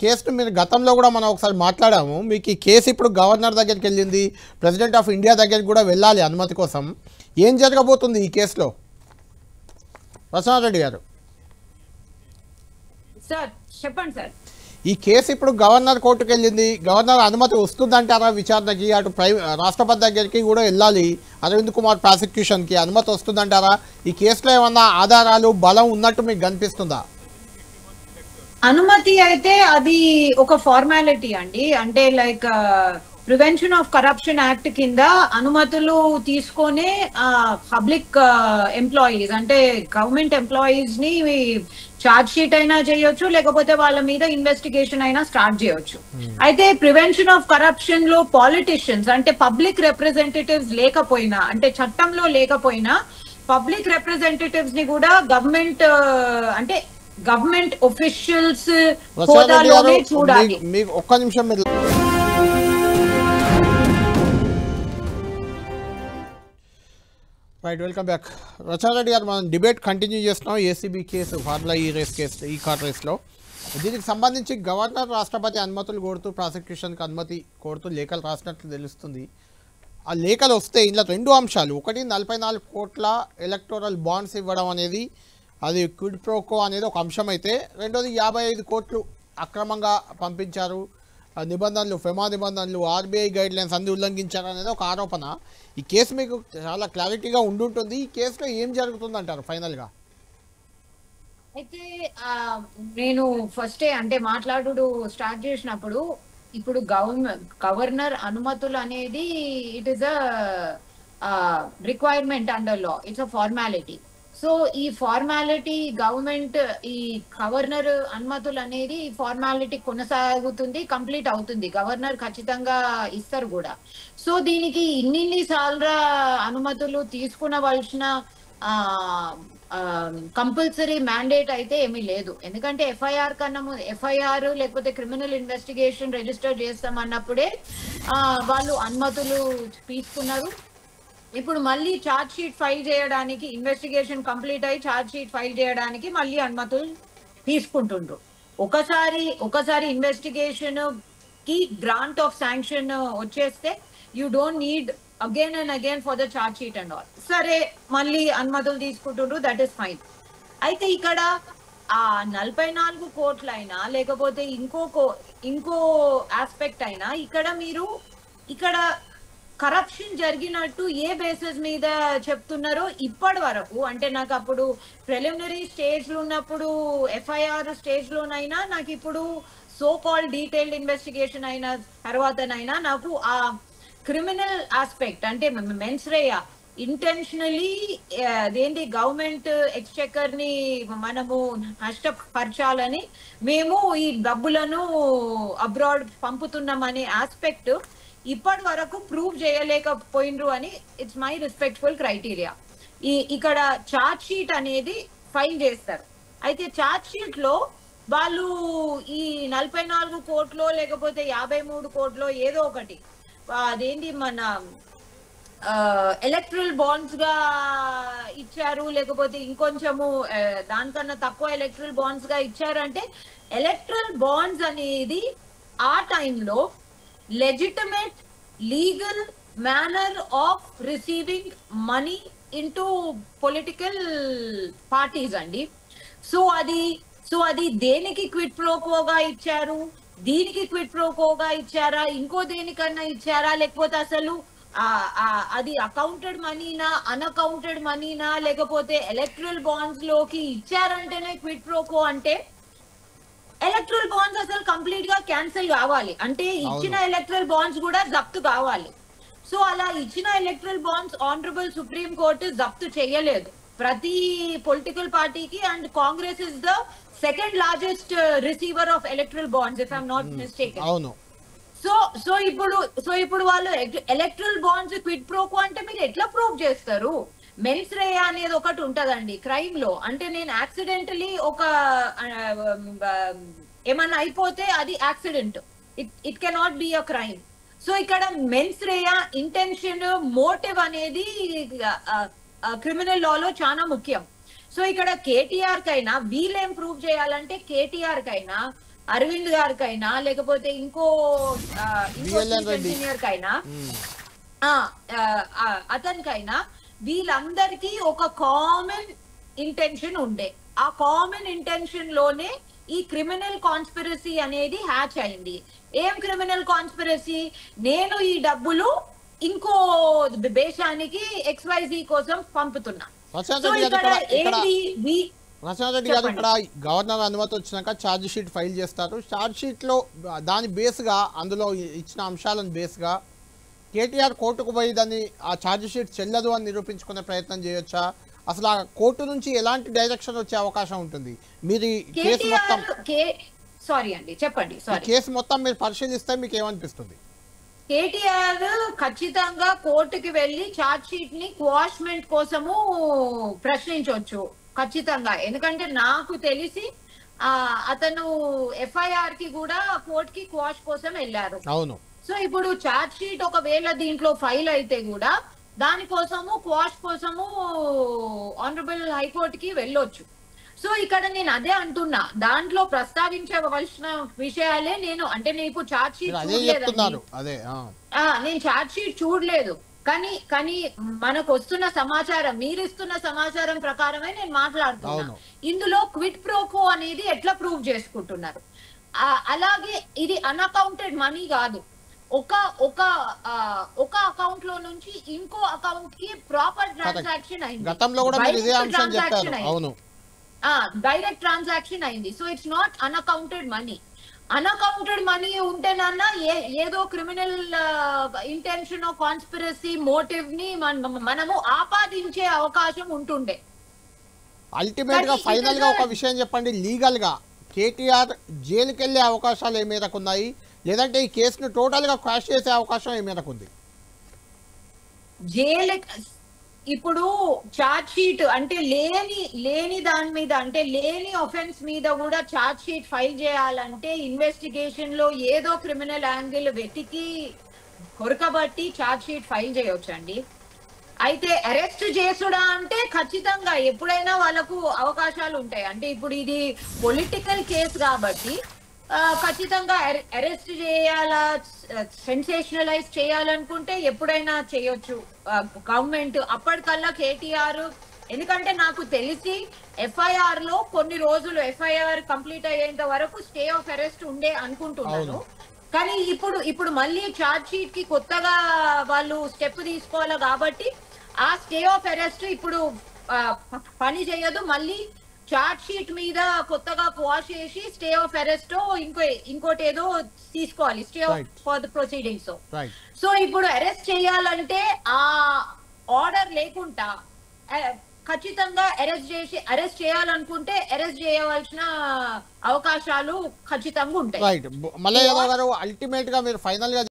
కేసును మీరు గతంలో కూడా మనం ఒకసారి మాట్లాడాము. మీకు ఈ కేసు ఇప్పుడు గవర్నర్ దగ్గరికి వెళ్ళింది, ప్రెసిడెంట్ ఆఫ్ ఇండియా దగ్గరికి కూడా వెళ్ళాలి అనుమతి కోసం. ఏం జరగబోతుంది ఈ కేసులో రచనారెడ్డి గారు? సార్ చెప్పండి సార్. ఈ కేసు ఇప్పుడు గవర్నర్ కోర్టుకు వెళ్ళింది. గవర్నర్ అనుమతి వస్తుందంటారా విచారణకి? అటు రాష్ట్రపతి దగ్గరికి కూడా వెళ్ళాలి. అరవింద్ కుమార్ ప్రాసిక్యూషన్కి అనుమతి వస్తుందంటారా? ఈ కేసులో ఏమన్నా ఆధారాలు బలం ఉన్నట్టు మీకు కనిపిస్తుందా? అనుమతి అయితే అది ఒక ఫార్మాలిటీ అండి. అంటే like prevention of corruption act కింద అనుమతులు తీసుకొని పబ్లిక్ ఎంప్లాయీస్ అంటే గవర్నమెంట్ ఎంప్లాయీస్ ని ఛార్జ్ షీట్ అయినా చేయొచ్చు, లేకపోతే వాళ్ళ మీద ఇన్వెస్టిగేషన్ అయినా స్టార్ట్ చేయొచ్చు. అయితే ప్రివెన్షన్ ఆఫ్ కరప్షన్ లో పాలిటిషియన్స్ అంటే పబ్లిక్ రిప్రజెంటేటివ్స్ లేకపోయినా, అంటే చట్టంలో లేకపోయినా పబ్లిక్ రిప్రజెంటేటివ్స్ ని కూడా గవర్నమెంట్ అంటే గవర్నమెంట్ ఒఫీషియల్స్ హోదాలోనే చూడాలి. మీకు ఒక్క నిమిషం మీరు రైట్, వెల్కమ్ బ్యాక్. రచనారెడ్డి గారు, మనం డిబేట్ కంటిన్యూ చేస్తున్నాం. ఏసీబీ కేసు, ఫార్ములా ఈ రేస్ కేసు, ఈ కార్ రేస్లో దీనికి సంబంధించి గవర్నర్ రాష్ట్రపతి అనుమతులు కోరుతూ ప్రాసిక్యూషన్కి అనుమతి కోరుతూ లేఖలు రాసినట్లు తెలుస్తుంది. ఆ లేఖలు వస్తే ఇందులో రెండు అంశాలు. ఒకటి, 44 కోట్ల ఎలక్టోరల్ బాండ్స్ ఇవ్వడం అనేది అది క్విడ్ ప్రోకో అనేది ఒక అంశం అయితే, రెండోది 55 కోట్లు అక్రమంగా పంపించారు, నిబంధనలు, ఫెమా నిబంధనలు, ఆర్బీఐ గైడ్ లైన్స్ అన్ని ఉల్లంఘించారు అనేది ఒక ఆరోపణ. ఈ కేసు మీకు చాలా క్లారిటీగా ఉండుంటుంది. ఈ కేసులో ఏం జరుగుతుంది అంటారు ఫైనల్గా? అయితే నేను ఫస్టే అంటే మాట్లాడు స్టార్ట్ చేసినప్పుడు, ఇప్పుడు గవర్నర్ అనుమతులు అనేది it is a requirement under law, it's a formality. So ఈ ఫార్మాలిటీ గవర్నమెంట్ ఈ గవర్నర్ అనుమతులు అనేది ఫార్మాలిటీ కొనసాగుతుంది, కంప్లీట్ అవుతుంది. గవర్నర్ ఖచ్చితంగా ఇస్తారు కూడా. సో దీనికి ఇన్ని సార్లు అనుమతులు తీసుకునవలసిన కంపల్సరీ మ్యాండేట్ అయితే ఏమీ లేదు. ఎందుకంటే ఎఫ్ఐఆర్ కన్నా ఎఫ్ఐఆర్ లేకపోతే క్రిమినల్ ఇన్వెస్టిగేషన్ రిజిస్టర్ చేస్తామన్నప్పుడే వాళ్ళు అనుమతులు తీసుకున్నారు. ఇప్పుడు మళ్ళీ ఛార్జ్ షీట్ ఫైల్ చేయడానికి, ఇన్వెస్టిగేషన్ కంప్లీట్ అయ్యి ఛార్జ్ షీట్ ఫైల్ చేయడానికి మళ్ళీ అనుమతులు తీసుకుంటుండ్రు. ఒకసారి ఇన్వెస్టిగేషన్ కి గ్రాంట్ ఆఫ్ శాంక్షన్ వచ్చేస్తే you don't need again and again for the charge sheet and all. సరే, మళ్ళీ అనుమతులు తీసుకుంటుండ్రు, దట్ ఈస్ ఫైన్. అయితే ఇక్కడ ఆ 44 కోట్లైనా లేకపోతే ఇంకో ఆస్పెక్ట్ అయినా ఇక్కడ కరప్షన్ జరిగినట్టు ఏ బేసిస్ మీద చెప్తున్నారో ఇప్పటి వరకు, అంటే నాకు అప్పుడు ప్రిలిమినరీ స్టేజ్ లో ఉన్నప్పుడు ఎఫ్ఐఆర్ స్టేజ్ లోనైనా, నాకు ఇప్పుడు సో కాల్డ్ డీటెయిల్డ్ ఇన్వెస్టిగేషన్ అయిన తర్వాతనైనా నాకు ఆ క్రిమినల్ ఆస్పెక్ట్ అంటే మెన్స్ రేయా ఇంటెన్షనలీ దేంటి గవర్నమెంట్ ఎక్స్చెక్కర్ ని మనము నష్టపరచాలని మేము ఈ డబ్బులను అబ్రాడ్ పంపుతున్నామనే ఆస్పెక్ట్ ఇప్పటి వరకు ప్రూవ్ చేయలేకపోయినరు అని ఇట్స్ మై రెస్పెక్ట్ఫుల్ క్రైటీరియా. ఇక్కడ ఛార్జ్ షీట్ అనేది ఫైల్ చేస్తారు. అయితే ఛార్జ్ షీట్ లో వాళ్ళు ఈ 44 కోట్లో లేకపోతే 53 కోట్లో ఏదో ఒకటి అదేంటి మన ఎలక్ట్రల్ బాండ్స్ గా ఇచ్చారు, లేకపోతే ఇంకొంచెము దానికన్నా తక్కువ ఎలక్ట్రల్ బాండ్స్ గా ఇచ్చారంటే, ఎలక్ట్రల్ బాండ్స్ అనేది ఆ టైంలో legitimate legal manner of receiving money into political parties అండి. సో అది దేనికి క్విడ్ ప్రోకోగా ఇచ్చారు, దీనికి క్విడ్ ప్రోకోగా ఇచ్చారా, ఇంకో దేనికన్నా ఇచ్చారా, లేకపోతే అసలు అది అకౌంటెడ్ మనీనా అన్అకౌంటెడ్ మనీనా, లేకపోతే ఎలక్ట్రల్ బాండ్స్ లోకి ఇచ్చారంటేనే క్విడ్ ప్రోకో అంటే ఎలక్ట్రల్ బాండ్స్ అసలు కంప్లీట్ గా క్యాన్సిల్ కావాలి, అంటే ఇచ్చిన ఎలక్ట్రల్ బాండ్స్ కూడా జప్తు కావాలి. సో అలా ఇచ్చిన electoral bonds honourable supreme court జప్తు చేయలేదు ప్రతి పొలిటికల్ పార్టీకి, and Congress is the second largest receiver of electoral bonds if I'm not mistaken. So ఇప్పుడు వాళ్ళు ఎలక్ట్రల్ బాండ్స్ క్విడ్ ప్రోకో అంటే మీరు ఎట్లా ప్రూవ్ చేస్తారు? మెన్స్ రేయా అనేది ఒకటి ఉంటదండి క్రైమ్ లో. అంటే నేను యాక్సిడెంటలీ ఏమన్నా అయిపోతే అది accident, it cannot be a crime. So ఇక్కడ మెన్స్ రేయా ఇంటెన్షన్ మోటివ్ అనేది క్రిమినల్ లాలో చాలా ముఖ్యం. సో ఇక్కడ కేటీఆర్ కైనా వీళ్ళేం ప్రూవ్ చేయాలంటే, కేటీఆర్ కైనా అరవింద్ గారికైనా లేకపోతే ఇంకో బిఎల్ఎన్ రెడ్డి ఇంజనీర్ కైనా అతనికైనా వీళ్ళందరికీ ఒక కామన్ ఇంటెన్షన్ ఉండే. ఆ కామన్ ఇంటెన్షన్ లోనే ఈ క్రిమినల్ కాన్స్పిరసీ అనేది హ్యాచ్ అయింది. ఏం క్రిమినల్ కాన్స్పిరసీ? నేను ఈ డబ్బులు ఇంకో దేశానికి XYZ కోసం పంపుతున్నా. ప్రశాంత్ రెడ్డి గారు ఇక్కడ గవర్నర్ అనుమతి వచ్చినాక ఛార్జ్ షీట్ ఫైల్ చేస్తారు. ఛార్జ్ షీట్లో దాని బేస్గా అందులో ఇచ్చిన అంశాలను బేస్గా కేటీఆర్ కోర్టుకు పోయి దాన్ని ఆ ఛార్జ్ షీట్ చెల్లదు అని నిరూపించుకునే ప్రయత్నం చేయొచ్చా? అసలు ఆ కోర్టు నుంచి ఎలాంటి డైరెక్షన్ వచ్చే అవకాశం ఉంటుంది? మీరు కేసు మొత్తం చెప్పండి. కేసు మొత్తం మీరు పరిశీలిస్తే మీకు ఏమనిపిస్తుంది? కేటీఆర్ ఖచ్చితంగా కోర్టుకి వెళ్లి ఛార్జ్ షీట్ ని క్వాష్మెంట్ కోసము ప్రశ్నించవచ్చు ఖచ్చితంగా. ఎందుకంటే నాకు తెలిసి అతను FIR కి కూడా కోర్టుకి క్వాష్ కోసం వెళ్ళారు. అవును. సో ఇప్పుడు ఛార్జ్ షీట్ ఒకవేళ దీంట్లో ఫైల్ అయితే కూడా దానికోసము క్వాష్ కోసము ఆనరబుల్ హైకోర్టుకి వెళ్ళొచ్చు. సో ఇక్కడ నేను అదే అంటున్నా, దాంట్లో ప్రస్తావించవలసిన విషయాలే నేను ఇప్పుడు ఛార్జ్ షీట్ చూడలేదు, నేను ఛార్జ్ షీట్ చూడలేదు. కానీ మనకు వస్తున్న సమాచారం, మీరిస్తున్న సమాచారం ప్రకారమే నేను మాట్లాడుతున్నా. ఇందులో క్విడ్ ప్రోకో అనేది ఎట్లా ప్రూవ్ చేసుకుంటున్నారు? అలాగే ఇది అన్అకౌంటెడ్ మనీ కాదు. ఒక అకౌంట్ లో నుంచి ఇంకో అకౌంట్ కి ప్రాపర్ ట్రాన్సాక్షన్ అయింది, డైరెక్ట్ ట్రాన్సాక్షన్ అయింది. So it's not unaccounted money. Unaccounted money ఉంటేనన్నా ఏదో క్రిమినల్ ఇంటెన్షన్, కాన్స్పిరసీ మోటివ్ ని మనము ఆపాదించే అవకాశం ఉంటుండే. అల్టిమేట్ గా ఫైనల్ గా ఒక విషయం చెప్పండి, లీగల్ గా కేటీఆర్ జైలుకి వెళ్లే అవకాశాలు ఏ మేరకు ఉన్నాయి, లేదంటే ఈ కేసును టోటల్ గా క్వాష్ చేసే అవకాశం ఏ మేరకు ఉంది? జైలు ఇప్పుడు ఛార్జ్ షీట్ అంటే లేని దాని మీద, అంటే లేని ఆఫెన్స్ మీద కూడా ఛార్జ్ షీట్ ఫైల్ చేయాలంటే ఇన్వెస్టిగేషన్ లో ఏదో క్రిమినల్ యాంగిల్ వెతికి కొరకబట్టి ఛార్జ్ షీట్ ఫైల్ చేయొచ్చండి. అయితే అరెస్ట్ చేసుడా అంటే ఖచ్చితంగా ఎప్పుడైనా వాళ్ళకు అవకాశాలు ఉంటాయి. అంటే ఇప్పుడు ఇది పొలిటికల్ కేసు కాబట్టి ఖచ్చితంగా అరెస్ట్ చేయాలా, సెన్సేషనలైజ్ చేయాలనుకుంటే ఎప్పుడైనా చేయొచ్చు గవర్నమెంట్. అప్పటికల్లా కేటీఆర్, ఎందుకంటే నాకు తెలిసి FIR లో కొన్ని రోజులు FIR కంప్లీట్ అయ్యేంత వరకు స్టే ఆఫ్ అరెస్ట్ ఉండే అనుకుంటున్నాను. కానీ ఇప్పుడు మళ్ళీ ఛార్జ్ షీట్ కి కొత్తగా వాళ్ళు స్టెప్ తీసుకోవాలి కాబట్టి ఆ స్టే ఆఫ్ అరెస్ట్ ఇప్పుడు పని చేయదు. మళ్ళీ ఛార్జ్ షీట్ మీద కొత్తగా క్వాష్ చేసి స్టే ఆఫ్ అరెస్ట్ ఇంకోటి ఏదో తీసుకోవాలి, stay of for the proceedings. So ఇప్పుడు అరెస్ట్ చేయాలంటే ఆ ఆర్డర్ లేకుండా ఖచ్చితంగా అరెస్ట్ చేయాలనుకుంటే అరెస్ట్ చేయవలసిన అవకాశాలు ఖచ్చితంగా ఉంటాయి. మల్లయ్య యాదవ్ గారు, అల్టిమేట్ గా మీరు ఫైనల్ గా